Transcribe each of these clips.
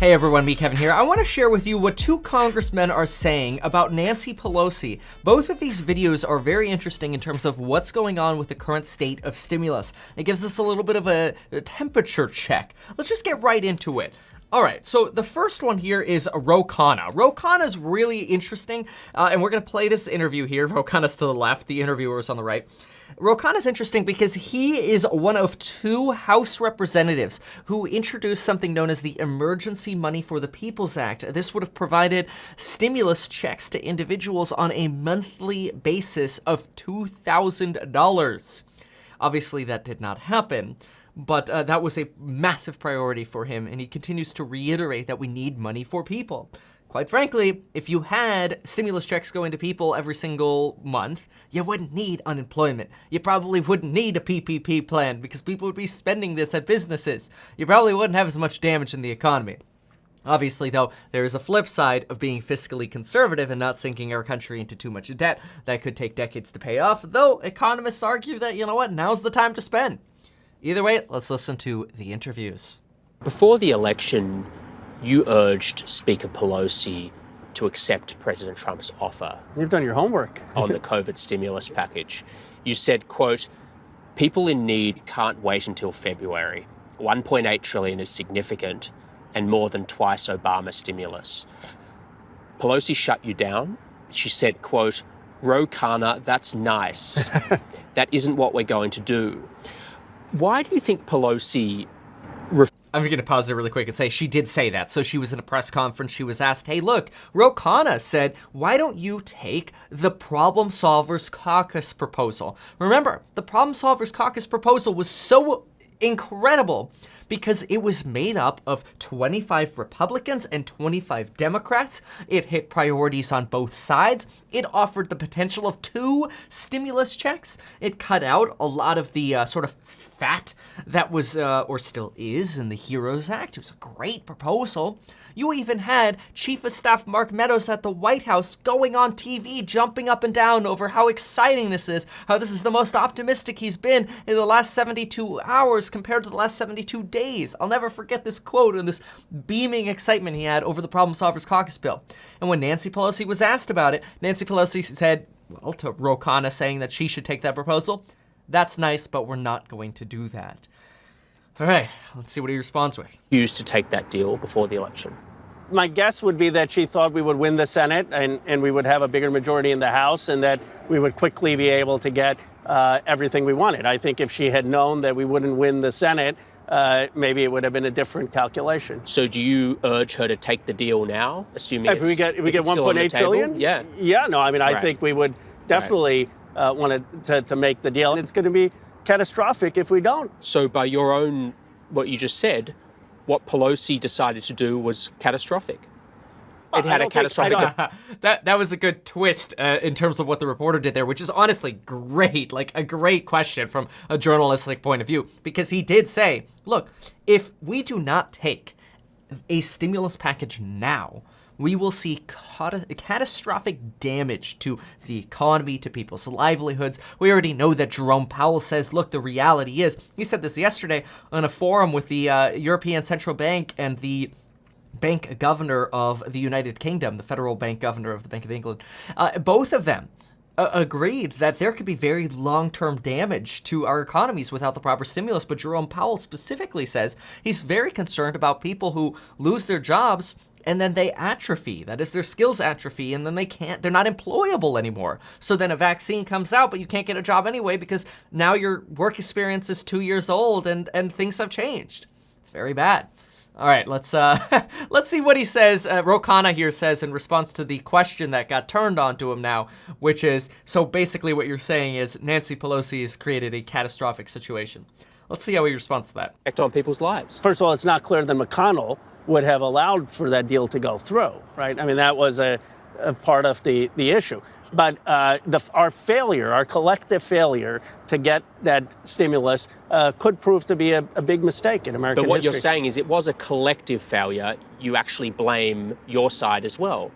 Hey everyone, me Kevin here. I want to share with you what two congressmen are saying about Nancy Pelosi. Both of these videos are very interesting in terms of what's going on with the current state of stimulus. It gives us a little bit of a temperature check. Let's just get right into it. All right, so the first one here is Ro Khanna. Ro Khanna is really interesting, and we're going to play this interview here. Ro Khanna's to the left, the interviewer is on the right. Ro Khanna is interesting because he is one of two House representatives who introduced something known as the Emergency Money for the People's Act. This would have provided stimulus checks to individuals on a monthly basis of $2,000. Obviously, that did not happen. But that was a massive priority for him, and he continues to reiterate that we need money for people. Quite frankly, if you had stimulus checks going to people every single month, you wouldn't need unemployment. You probably wouldn't need a PPP plan because people would be spending this at businesses. You probably wouldn't have as much damage in the economy. Obviously, though, there is a flip side of being fiscally conservative and not sinking our country into too much debt that could take decades to pay off, though economists argue that, you know what, now's the time to spend. Either way, let's listen to the interviews. Before the election, you urged Speaker Pelosi to accept President Trump's offer. You've done your homework. On the COVID stimulus package. You said, quote, "People in need can't wait until February. 1.8 trillion is significant and more than twice Obama's stimulus." Pelosi shut you down. She said, quote, "Ro Khanna, that's nice. That isn't what we're going to do." Why do you think Pelosi... I'm going to pause there really quick and say she did say that. So she was in a press conference. She was asked, hey, look, Ro Khanna said, why don't you take the Problem Solvers Caucus proposal? Remember, the Problem Solvers Caucus proposal was so incredible because it was made up of 25 Republicans and 25 Democrats. It hit priorities on both sides. It offered the potential of 2 stimulus checks. It cut out a lot of the sort of fat that was, or still is, in the HEROES Act. It was a great proposal. You even had Chief of Staff Mark Meadows at the White House going on TV, jumping up and down over how exciting this is, how this is the most optimistic he's been in the last 72 hours compared to the last 72 days. I'll never forget this quote and this beaming excitement he had over the Problem Solvers Caucus bill. And when Nancy Pelosi was asked about it, Nancy Pelosi said, well, to Ro Khanna saying that she should take that proposal, "That's nice, but we're not going to do that." All right, let's see what he responds with. Used to take that deal before the election. My guess would be that she thought we would win the Senate and we would have a bigger majority in the House and that we would quickly be able to get everything we wanted. I think if she had known that we wouldn't win the Senate, maybe it would have been a different calculation. So do you urge her to take the deal now, assuming if we get 1.8 trillion? Yeah. Yeah, no, I mean, I Right. think we would definitely want to make the deal. It's going to be catastrophic if we don't. So by your own, what you just said, what Pelosi decided to do was catastrophic. It had a catastrophic... That was a good twist in terms of what the reporter did there, which is honestly great, like a great question from a journalistic point of view, because he did say, look, if we do not take a stimulus package now, we will see catastrophic damage to the economy, to people's livelihoods. We already know that Jerome Powell says, look, the reality is, he said this yesterday on a forum with the European Central Bank and the bank governor of the United Kingdom, the federal bank governor of the Bank of England. Both of them agreed that there could be very long-term damage to our economies without the proper stimulus. But Jerome Powell specifically says he's very concerned about people who lose their jobs and then they atrophy. That is, their skills atrophy, and then they're not employable anymore. So then a vaccine comes out, but you can't get a job anyway because now your work experience is 2 years old and things have changed. It's very bad. All right, let's see what he says. Ro Khanna here says in response to the question that got turned onto him now, which is, so basically what you're saying is Nancy Pelosi has created a catastrophic situation. Let's see how he responds to that. Effect on people's lives. First of all, it's not clear that McConnell would have allowed for that deal to go through, right? I mean, that was a part of the issue. But our failure, our collective failure to get that stimulus could prove to be a big mistake in American history. But what you're saying is it was a collective failure. You actually blame your side as well.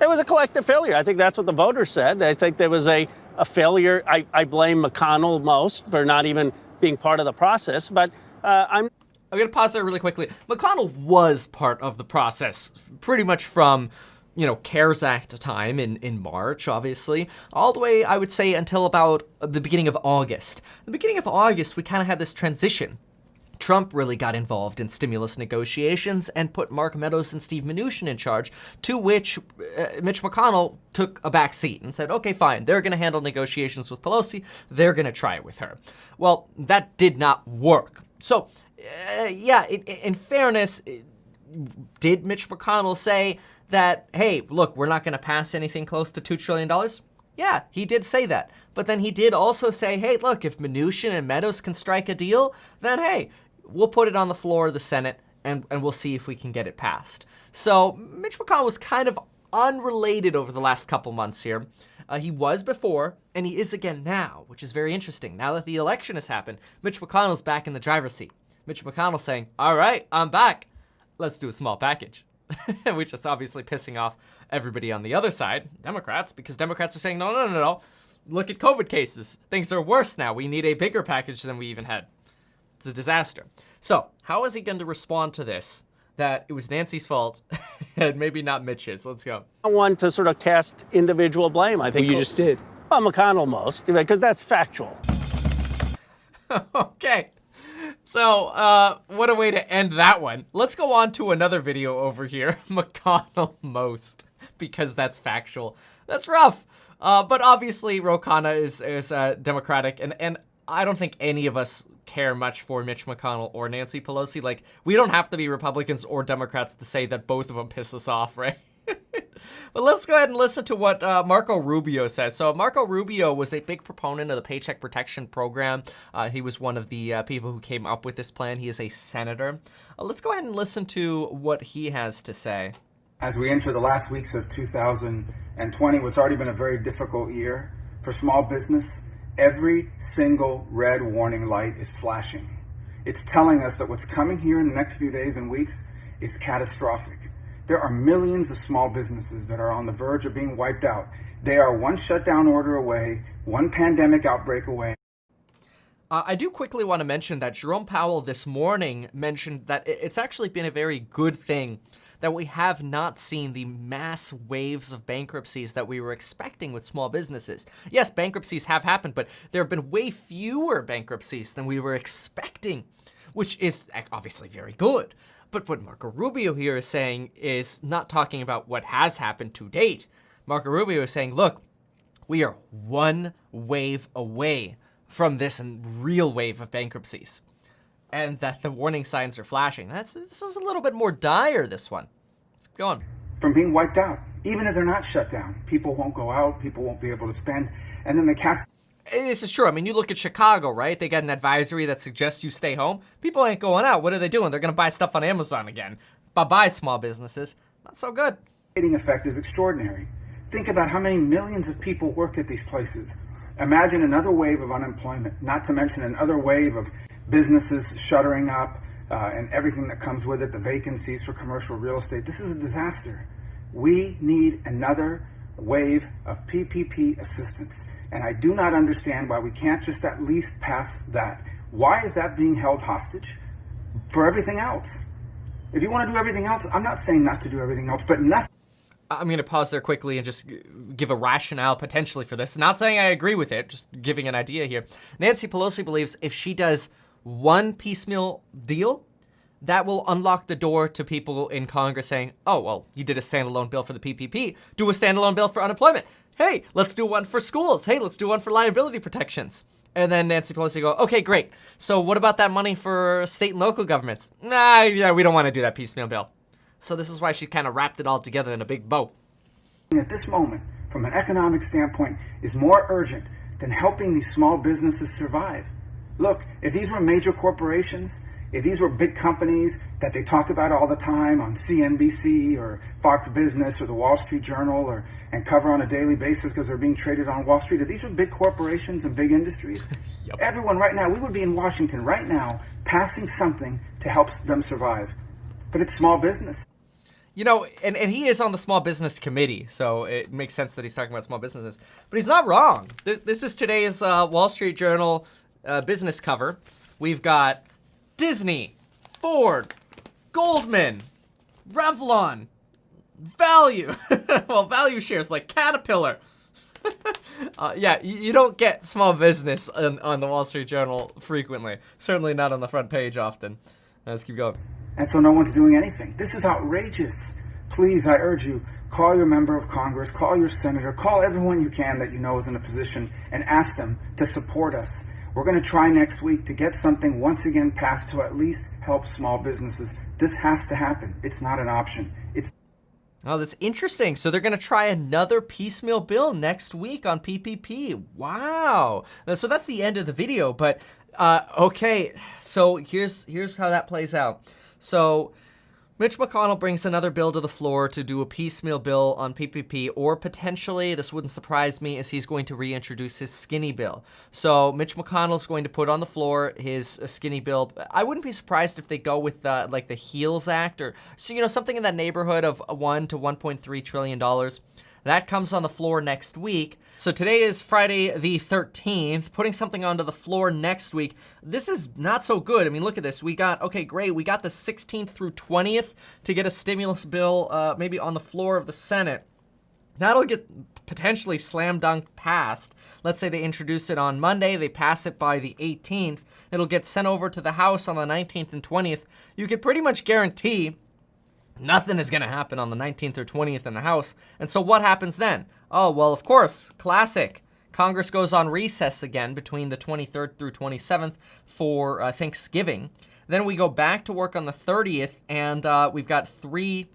It was a collective failure. I think that's what the voters said. I think there was a failure. I blame McConnell most for not even being part of the process. But I'm I'm going to pause there really quickly. McConnell was part of the process pretty much from, CARES Act time in March, obviously, all the way, I would say, until about the beginning of August. The beginning of August, we kind of had this transition. Trump really got involved in stimulus negotiations and put Mark Meadows and Steve Mnuchin in charge, to which Mitch McConnell took a back seat and said, okay, fine, they're going to handle negotiations with Pelosi. They're going to try it with her. Well, that did not work. So, in fairness, did Mitch McConnell say that, hey, look, we're not going to pass anything close to $2 trillion? Yeah, he did say that. But then he did also say, hey, look, if Mnuchin and Meadows can strike a deal, then hey, we'll put it on the floor of the Senate and we'll see if we can get it passed. So Mitch McConnell was kind of unrelated over the last couple months here. He was before, and he is again now, which is very interesting. Now that the election has happened, Mitch McConnell's back in the driver's seat. Mitch McConnell saying, all right, I'm back. Let's do a small package. Which is obviously pissing off everybody on the other side, Democrats, because Democrats are saying, no. Look at COVID cases. Things are worse now. We need a bigger package than we even had. It's a disaster. So how is he going to respond to this? That it was Nancy's fault and maybe not Mitch's. Let's go. I want to sort of cast individual blame. I think Well, you just did. Well, McConnell most, because that's factual. Okay. So, what a way to end that one. Let's go on to another video over here. McConnell most, because that's factual. That's rough. But obviously, Ro Khanna is Democratic, and I don't think any of us care much for Mitch McConnell or Nancy Pelosi. Like, we don't have to be Republicans or Democrats to say that both of them piss us off, right? But let's go ahead and listen to what Marco Rubio says. So Marco Rubio was a big proponent of the Paycheck Protection Program. He was one of the people who came up with this plan. He is a senator. Let's go ahead and listen to what he has to say. As we enter the last weeks of 2020, what's already been a very difficult year for small business, every single red warning light is flashing. It's telling us that what's coming here in the next few days and weeks is catastrophic. There are millions of small businesses that are on the verge of being wiped out. They are one shutdown order away, one pandemic outbreak away. I do quickly want to mention that Jerome Powell this morning mentioned that it's actually been a very good thing that we have not seen the mass waves of bankruptcies that we were expecting with small businesses. Yes, bankruptcies have happened, but there have been way fewer bankruptcies than we were expecting, which is obviously very good. But what Marco Rubio here is saying is not talking about what has happened to date. Marco Rubio is saying, look, we are one wave away from this real wave of bankruptcies, and that the warning signs are flashing. This is a little bit more dire, this one. Let's go on. From being wiped out, even if they're not shut down. People won't go out, people won't be able to spend, and then the cast. This is true. I mean, you look at Chicago, right? They got an advisory that suggests you stay home. People ain't going out. What are they doing? They're going to buy stuff on Amazon again. Bye-bye, small businesses. Not so good. The effect is extraordinary. Think about how many millions of people work at these places. Imagine another wave of unemployment, not to mention another wave of businesses shuttering up and everything that comes with it, the vacancies for commercial real estate. This is a disaster. We need another wave of PPP assistance. And I do not understand why we can't just at least pass that. Why is that being held hostage for everything else? If you want to do everything else, I'm not saying not to do everything else, but nothing. I'm going to pause there quickly and just give a rationale potentially for this. Not saying I agree with it, just giving an idea here. Nancy Pelosi believes if she does one piecemeal deal, that will unlock the door to people in Congress saying, oh, well, you did a standalone bill for the PPP. Do a standalone bill for unemployment. Hey, let's do one for schools. Hey, let's do one for liability protections. And then Nancy Pelosi go, okay, great. So what about that money for state and local governments? Nah, yeah, we don't want to do that piecemeal bill. So this is why she kind of wrapped it all together in a big bow. At this moment, from an economic standpoint, is more urgent than helping these small businesses survive. Look, if these were major corporations, if these were big companies that they talk about all the time on CNBC or Fox Business or the Wall Street Journal and cover on a daily basis because they're being traded on Wall Street, if these were big corporations and big industries, yep. Everyone right now, we would be in Washington right now passing something to help them survive. But it's small business. You know, and he is on the small business committee, so it makes sense that he's talking about small businesses. But he's not wrong. This is today's Wall Street Journal business cover. We've got Disney, Ford, Goldman, Revlon, Value. Well, Value shares like Caterpillar. Yeah, you don't get small business on the Wall Street Journal frequently. Certainly not on the front page often. Let's keep going. And so no one's doing anything. This is outrageous. Please, I urge you, call your member of Congress, call your senator, call everyone you can that you know is in a position and ask them to support us. We're going to try next week to get something once again passed to at least help small businesses. This has to happen. It's not an option. Oh, that's interesting. So they're going to try another piecemeal bill next week on PPP. Wow. So that's the end of the video. But okay, so here's how that plays out. So Mitch McConnell brings another bill to the floor to do a piecemeal bill on PPP, or potentially, this wouldn't surprise me, is he's going to reintroduce his skinny bill. So Mitch McConnell's going to put on the floor his skinny bill. I wouldn't be surprised if they go with like the HEALS Act, or so, something in that neighborhood of $1 to $1.3 trillion. That comes on the floor next week. So today is Friday the 13th, putting something onto the floor next week. This is not so good. I mean, look at this. We got, okay, great. We got the 16th through 20th to get a stimulus bill maybe on the floor of the Senate. That'll get potentially slam dunk passed. Let's say they introduce it on Monday, they pass it by the 18th. It'll get sent over to the House on the 19th and 20th. You could pretty much guarantee nothing is going to happen on the 19th or 20th in the House. And so what happens then? Oh, well, of course, classic. Congress goes on recess again between the 23rd through 27th for Thanksgiving. Then we go back to work on the 30th, and we've got 3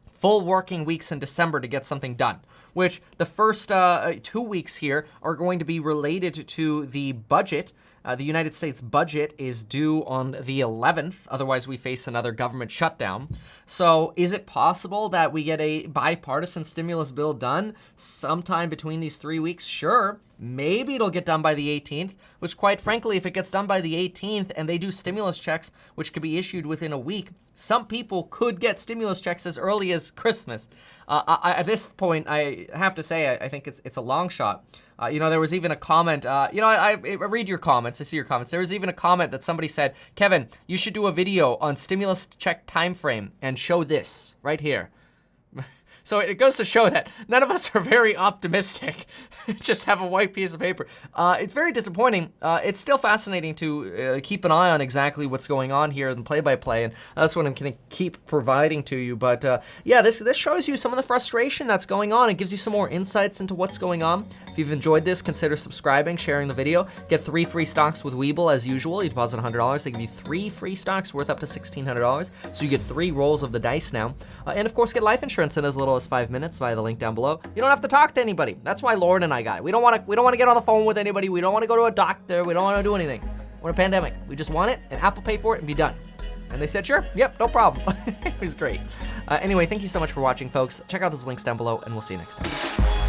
full working weeks in December to get something done, which the first 2 weeks here are going to be related to the budget. The United States budget is due on the 11th. Otherwise, we face another government shutdown. So is it possible that we get a bipartisan stimulus bill done sometime between these 3 weeks? Sure. Maybe it'll get done by the 18th, which quite frankly, if it gets done by the 18th and they do stimulus checks, which could be issued within a week, some people could get stimulus checks as early as Christmas. At this point, I have to say, I think it's a long shot. There was even a comment, I read your comments, I see your comments. There was even a comment that somebody said, Kevin, you should do a video on stimulus check timeframe and show this right here. So it goes to show that none of us are very optimistic. Just have a white piece of paper. It's very disappointing. It's still fascinating to keep an eye on exactly what's going on here in play-by-play, and that's what I'm going to keep providing to you. But yeah, this shows you some of the frustration that's going on. It gives you some more insights into what's going on. If you've enjoyed this, consider subscribing, sharing the video. Get 3 free stocks with Webull as usual. You deposit $100. They give you 3 free stocks worth up to $1,600. So you get 3 rolls of the dice now. And of course, get life insurance in as little as 5 minutes via the link down below. You don't have to talk to anybody. That's why Lauren and I got it. We don't want to get on the phone with anybody. We don't want to go to a doctor. We don't want to do anything. We're in a pandemic. We just want it, and Apple pay for it, and be done. And they said, sure, yep, no problem. It was great. Anyway, thank you so much for watching, folks. Check out those links down below, and we'll see you next time.